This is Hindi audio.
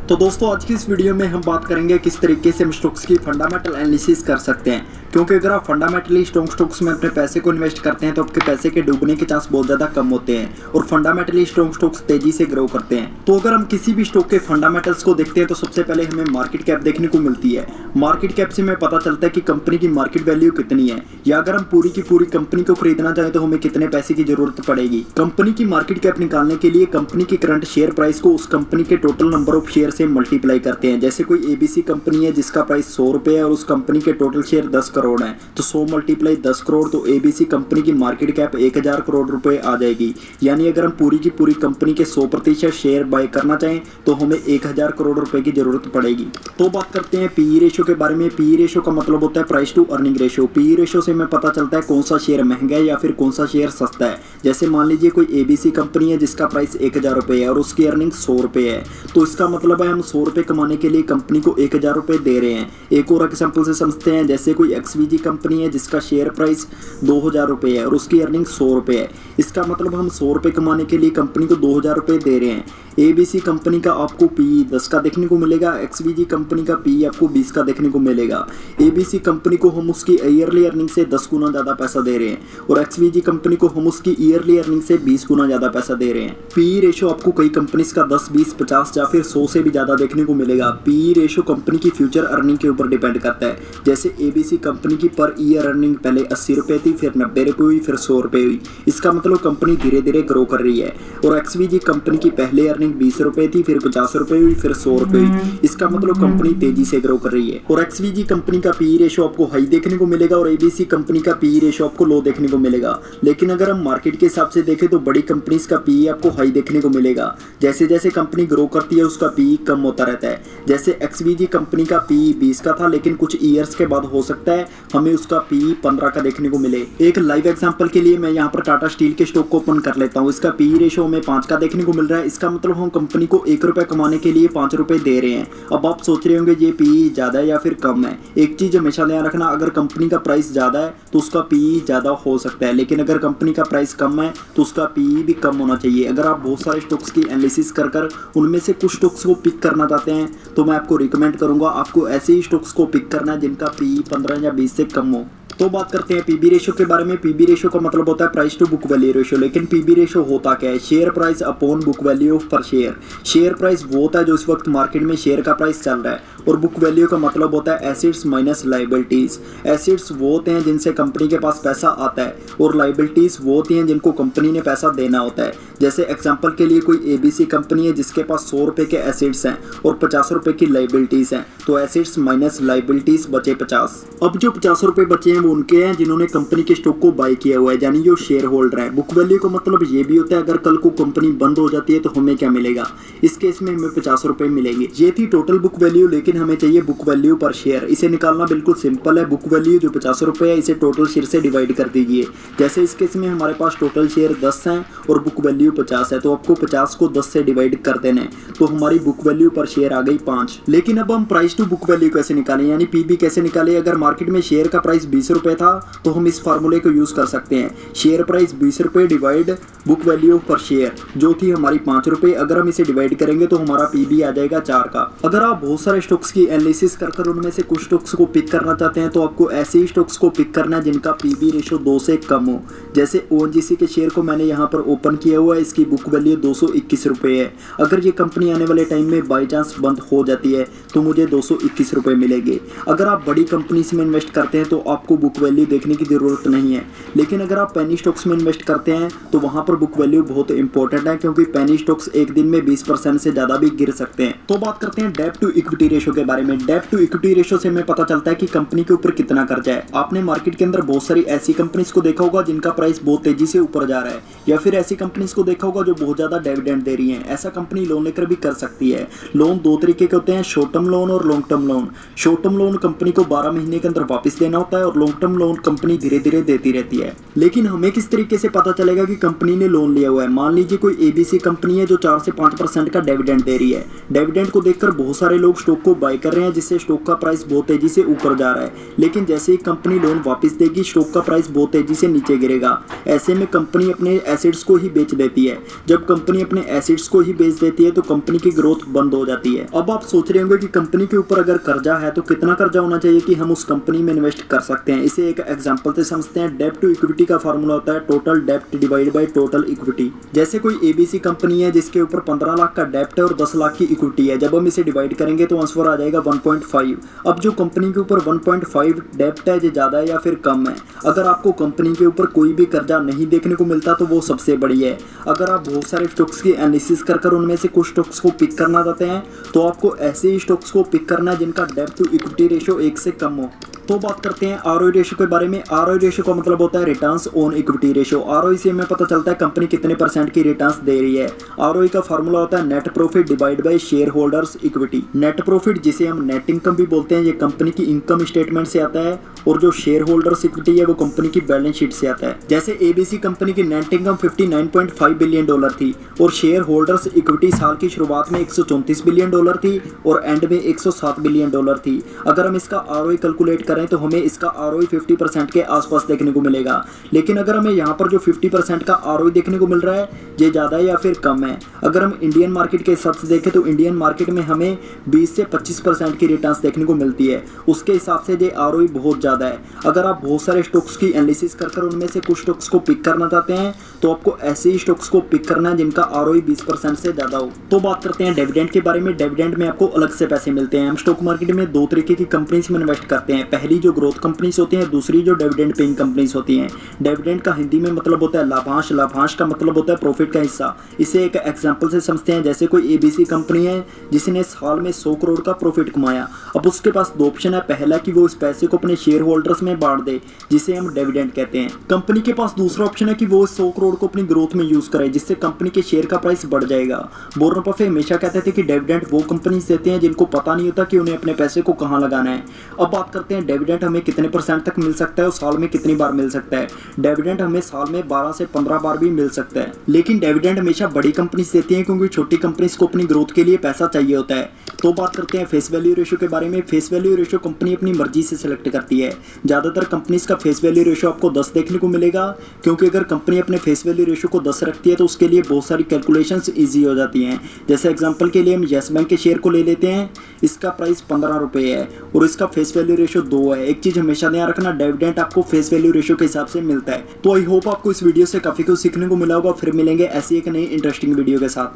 तो दोस्तों आज की इस वीडियो में हम बात करेंगे किस तरीके से हम स्टॉक्स की फंडामेंटल एनालिसिस कर सकते हैं, क्योंकि अगर आप फंडामेंटली स्टॉक्स में अपने पैसे को इन्वेस्ट करते हैं तो आपके पैसे के डूबने के चांस बहुत ज़्यादा कम होते हैं और फंडामेंटली स्टॉक्स तेजी से ग्रो करते हैं। तो अगर हम किसी भी स्टॉक के फंडामेंटल्स को देखते हैं तो सबसे पहले हमें मार्केट कैप देखने को मिलती है। मार्केट कैप से हमें पता चलता है कि कंपनी की मार्केट वैल्यू कितनी है, या अगर हम पूरी की पूरी कंपनी को खरीदना चाहें तो हमें कितने पैसे की जरूरत पड़ेगी। कंपनी की मार्केट कैप निकालने के लिए कंपनी की करंट शेयर प्राइस को उस कंपनी के टोटल नंबर ऑफ शेयर से मल्टीप्लाई करते हैं। जैसे कोई एबीसी कंपनी है जिसका प्राइस 100 रुपये है और उस कंपनी के टोटल शेयर 10 करोड़ है, तो 100 मल्टीप्लाई 10 करोड़, तो एबीसी कंपनी की मार्केट कैप 1000 करोड़ रुपए आ जाएगी। यानी अगर हम पूरी की पूरी कंपनी के 100% शेयर बाय करना चाहें तो हमें 1000 करोड़ रुपए की जरूरत पड़ेगी। तो बात करते हैं पीई रेशियो के बारे में। पीई रेशियो का मतलब होता है price to earning ratio. PE ratio से हमें पता चलता है कौन सा शेयर महंगा है या फिर कौन सा शेयर सस्ता है। जैसे मान लीजिए कोई एबीसी कंपनी है जिसका प्राइस 1000 रुपये है और उसकी अर्निंग 100 रुपये है, तो इसका मतलब है हम 100 रुपये कमाने के लिए कंपनी को 1000 रुपये दे रहे हैं। एक और एग्जांपल से समझते हैं, जैसे कोई एक्सवीजी कंपनी है जिसका शेयर प्राइस 2000 रुपये है और उसकी अर्निंग 100 रुपये है। इसका मतलब हम 100 रुपये कमाने के लिए कंपनी को 2000 रुपये दे रहे हैं। एबीसी कंपनी का आपको पी 10 का देखने को मिलेगा, एक्सवीजी कंपनी का पी आपको 20 का देखने को मिलेगा। एबीसी कंपनी को हम उसकी ईयरली अर्निंग से 10 गुना ज़्यादा पैसा दे रहे हैं और एक्सवीजी कंपनी को हम उसकी ईयरली अर्निंग से 20 गुना ज़्यादा पैसा दे रहे हैं। पी रेशो आपको कई कंपनीज का 10, 20, 50 या फिर 100 से भी ज़्यादा देखने को मिलेगा। पी रेशो कंपनी की फ्यूचर अर्निंग के ऊपर डिपेंड करता है। जैसे एबीसी कंपनी की पर ईयर अर्निंग पहले 80 रुपये थी, फिर 90 रुपये हुई, फिर 100 रुपये हुई। इसका मतलब कंपनी धीरे धीरे ग्रो कर रही है। और एक्सवीजी कंपनी की पहले अर्निंग 20 रुपये थी, फिर 50 रुपये हुई, फिर 100 रुपये हुई। इसका मतलब कंपनी तेजी से ग्रो कर रही है। और एक्सवीजी कंपनी का पी रेशो आपको हाई देखने को मिलेगा और एबीसी कंपनी का पी रेशो आपको लो देखने को मिलेगा। लेकिन अगर हम मार्केट के हिसाब से देखें तो बड़ी कंपनीज का पी आपको हाई देखने को मिलेगा। जैसे जैसे कंपनी ग्रो करती है उसका पी कम होता रहता है। जैसे एक्सवीजी कंपनी का पी 20 का था, लेकिन कुछ ईयर्स के बाद हो सकता है हमें उसका पी 15 का देखने को मिले। एक लाइव एग्जांपल के लिए मैं यहाँ पर टाटा स्टील के स्टॉक को ओपन कर लेता हूँ। इसका पी रेशो हमें 5 का देखने को मिल रहा है। इसका मतलब हम कंपनी को 1 रुपये कमाने के लिए 5 रुपये दे रहे हैं। अब आप सोच रहे होंगे ये पी ज़्यादा है या फिर कम है। एक चीज़ हमेशा ध्यान रखना, अगर कंपनी का प्राइस ज़्यादा है तो उसका पी ज़्यादा हो सकता है, लेकिन अगर कंपनी का प्राइस कम है तो उसका पी भी कम होना चाहिए। अगर आप बहुत सारे स्टॉक्स की एनालिसिस कर उनमें से कुछ स्टॉक्स को पिक करना चाहते हैं तो मैं आपको रिकमेंड करूंगा आपको ऐसे ही स्टॉक्स को पिक करना है जिनका पी 15 या 20 से कम हो। तो बात करते हैं पीबी रेशियो के बारे में। पीबी रेशियो का मतलब होता है price to book value ratio. लेकिन पीबी रेशियो होता क्या है? Share price upon book value per share. Share price वो होता है जो इस वक्त मार्केट में शेयर का प्राइस चल रहा है, और बुक वैल्यू का मतलब होता है एसेट्स माइनस लाइबिलिटीज। एसेट्स वो होते हैं जिनसे कंपनी के पास पैसा आता है और लाइबिलिटीज वो होती हैं जिनको कंपनी ने पैसा देना होता है। जैसे एग्जाम्पल के लिए कोई एबीसी कंपनी है जिसके पास 100 रुपये के एसेट्स हैं और 50 रुपये की लाइबिलिटीज हैं, तो एसेट्स माइनस लाइबिलिटीज बचे 50। अब जो 50 रुपये बचे हैं वो उनके हैं जिन्होंने कंपनी के स्टॉक को बाय किया हुआ है, यानी जो शेयर होल्डर है। बुक वैल्यू का मतलब ये भी होता है अगर कल को कंपनी बंद हो जाती है तो हमें क्या मिलेगा। इस केस में हमें 50 रुपये मिलेंगे। ये थी टोटल बुक वैल्यू, लेकिन हमें चाहिए बुक वैल्यू पर शेयर। इसे निकालना बिल्कुल सिंपल है। बुक वैल्यू जो 50 रुपये है इसे टोटल शेयर से डिवाइड कर दीजिए। जैसे इस केस में हमारे पास टोटल शेयर 10 हैं और बुक वैल्यू 50 है, तो आपको 50 को 10 से डिवाइड कर देना है, तो हमारी बुक वैल्यू पर शेयर आ गई 5। लेकिन अब हम प्राइस टू बुक वैल्यू कैसे निकालें, यानी पीबी कैसे निकालें। अगर मार्केट में शेयर का प्राइस 20 रुपये था तो हम इस फार्मूले को यूज कर सकते हैं। शेयर प्राइस 20 रुपये divide book value per share जो थी हमारी 5 रुपये। अगर हम इसे डिवाइड करेंगे तो हमारा पीबी आ जाएगा 4 का। अगर आप बहुत सारे स्टॉक्स की एनालिसिस कर उनमें से कुछ स्टॉक्स को पिक करना चाहते हैं तो आपको ऐसे ही स्टॉक्स को पिक करना है जिनका पीबी रेशो 2 से कम हो। जैसे ओएनजीसी के शेयर को मैंने यहाँ पर ओपन किया हुआ है, इसकी बुक वैल्यू 221 रुपये है। अगर ये कंपनी आने वाले टाइम में बाई चांस बंद हो जाती है तो मुझे 221 रुपये मिलेंगे। अगर आप बड़ी कंपनीज में इन्वेस्ट करते हैं तो आपको बुक वैल्यू देखने की जरूरत नहीं है, लेकिन अगर आप पेनी स्टॉक्स में इन्वेस्ट करते हैं तो वहां पर बुक वैल्यू बहुत इंपॉर्टेंट है, क्योंकि पेनी स्टॉक्स एक दिन में 20% से ज्यादा भी गिर सकते हैं। तो बात करते हैं डेब्ट टू इक्विटी रेशो के बारे में। डेब्ट टू इक्विटी रेशो से हमें पता चलता है कि कंपनी के ऊपर कितना कर्जा है। आपने मार्केट के अंदर बहुत सारी ऐसी कंपनीज को देखा होगा जिनका प्राइस बहुत तेजी से ऊपर जा रहा है, या फिर ऐसी कंपनीज को देखा होगा जो बहुत ज्यादा डिविडेंड दे रही है। ऐसा कंपनी लोन लेकर भी कर सकती है। लोन 2 तरीके के होते हैं, शॉर्ट टर्म लोन और long term loan. Short term loan company को 12 महीने के अंदर वापस देना होता है और long long term loan company धीरे धीरे देती रहती है। लेकिन हमें किस तरीके से पता चलेगा कि कंपनी ने लोन लिया हुआ है? मान लीजिए कोई एबीसी कंपनी है जो 4 से 5% का डिविडेंड दे रही है। डिविडेंड को देखकर बहुत सारे लोग स्टॉक को बाय कर रहे हैं, जिससे स्टॉक का प्राइस बहुत तेजी से ऊपर जा रहा है। लेकिन जैसे ही कंपनी लोन वापस देगी, स्टॉक का प्राइस बहुत तेजी से नीचे गिरेगा। ऐसे में कंपनी अपने एसेट्स को ही बेच देती है। जब कंपनी अपने एसेट्स को ही बेच देती है तो कंपनी की ग्रोथ बंद हो जाती है। अब आप सोच रहे होंगे कि कंपनी के ऊपर अगर कर्जा है तो कितना कर्जा होना चाहिए कि हम उस कंपनी में इन्वेस्ट कर सकते हैं। इसे एक एग्जांपल से समझते हैं। डेब्ट टू इक्विटी का फार्मूला होता है टोटल डेब्ट डिवाइड बाय टोटल इक्विटी। जैसे कोई एबीसी कंपनी है जिसके ऊपर 15 लाख का डेब्ट है और 10 लाख की इक्विटी है। जब हम इसे डिवाइड करेंगे तो आंसर आ जाएगा 1.5। अब जो कंपनी के ऊपर 1.5 डेब्ट है, जो ज्यादा है या फिर कम है? अगर आपको कंपनी के ऊपर कोई भी कर्जा नहीं देखने को मिलता तो वो सबसे बड़ी है। अगर आप बहुत सारे स्टॉक्स की एनालिसिस कर उनमें से कुछ स्टॉक्स को पिक करना चाहते हैं तो आपको ऐसे ही स्टॉक्स को पिक करना है जिनका डेब्ट टू इक्विटी रेशियो 1 से कम हो। तो बात करते हैं आरओई रेशियो के बारे में। आरओई रेशियो का मतलब होता है returns on equity ratio. ROE से हमें पता चलता है कंपनी कितने % की रिटर्न्स दे रही है। आरओई का फार्मूला होता है net profit divide by share holders equity. Net profit, जिसे हम नेट इनकम भी बोलते हैं, ये कंपनी की इनकम स्टेटमेंट से आता है और जो शेयर होल्डर्स इक्विटी है वो कंपनी की बैलेंस शीट से आता है। जैसे एबीसी कंपनी की नेट इनकम $59.5 बिलियन थी और शेयर होल्डर्स इक्विटी साल की शुरुआत में $134 बिलियन थी और एंड में $107 बिलियन थी। अगर हम इसका आरओई कैलकुलेट करें तो हमें इसका आरओई 50% के आसपास देखने को मिलेगा। लेकिन अगर हमें यहाँ पर जो 50% का आरओई देखने को मिल रहा है, ये ज़्यादा है या फिर कम है? अगर हम इंडियन मार्केट के हिसाब से देखें तो इंडियन मार्केट में हमें 20 से 25% की रिटर्न्स देखने को मिलती है। उसके हिसाब से ये आरओई बहुत ज़्यादा है। अगर आप बहुत सारे स्टॉक्स की एनालिसिस कर उनमें से कुछ स्टॉक्स को पिक करना चाहते हैं तो आपको ऐसे ही स्टॉक्स को पिक करना है जिनका आरओई 20% से ज़्यादा हो। तो बात करते हैं डिविडेंड के बारे में। डिविडेंड में आपको अलग से पैसे मिलते हैं। हम स्टॉक मार्केट में 2 तरीके की कंपनीज में इन्वेस्ट करते हैं। पहली जो ग्रोथ कंपनीज होती हैं, दूसरी जो डिविडेंड पेइंग कंपनीज होती हैं। डिविडेंड का हिंदी में मतलब होता है लाभांश। लाभांश का मतलब होता है प्रॉफिट का हिस्सा। इसे एक एग्जांपल से समझते हैं। जैसे कोई एबीसी कंपनी है जिसने साल में 100 करोड़ का प्रॉफिट कमाया। अब उसके पास 2 ऑप्शन है। पहला कि वो इस पैसे को अपने शेयर होल्डर्स में बांट दे, जिसे हम डिविडेंड कहते हैं। कंपनी के पास दूसरा ऑप्शन है कि वो 100 करोड़ को अपनी ग्रोथ में यूज करे, जिससे कंपनी के शेयर का प्राइस बढ़ जाएगा। वॉरेन बफेट हमेशा कहते थे कि डिविडेंड वो कंपनीज देते हैं जिनको पता नहीं होता कि उन्हें अपने पैसे को कहाँ लगाना है। अब बात करते हैं डिविडेंड हमें कितने % तक मिल सकता है और साल में कितनी बार मिल सकता है। डिविडेंड हमें साल में 12 से 15 बार भी मिल सकता है। लेकिन डिविडेंड हमेशा बड़ी कंपनीज देती हैं क्योंकि छोटी कंपनीज को अपनी ग्रोथ के लिए पैसा चाहिए होता है। तो बात करते हैं फेस वैल्यू रेशियो के बारे में। फेस वैल्यू रेशियो कंपनी अपनी मर्जी से सिलेक्ट करती है। ज़्यादातर कंपनीज का फेस वैल्यू रेशियो आपको 10 देखने को मिलेगा, क्योंकि अगर कंपनी अपने फेस वैल्यू रेशियो को 10 रखती है तो उसके लिए बहुत सारी कैलकुलेशंस ईजी हो जाती हैं। जैसे एग्जांपल के लिए हम येस बैंक के शेयर को ले लेते हैं। इसका प्राइस 15 रुपये है और इसका फेस वैल्यू रेशियो 2 है। एक चीज़ हमेशा ध्यान रखना, डिविडेंड आपको फेस वैल्यू रेशियो के हिसाब से मिलता है। तो आई होप आपको इस वीडियो से काफ़ी कुछ सीखने को मिला होगा। फिर मिलेंगे ऐसी एक नई इंटरेस्टिंग वीडियो के साथ।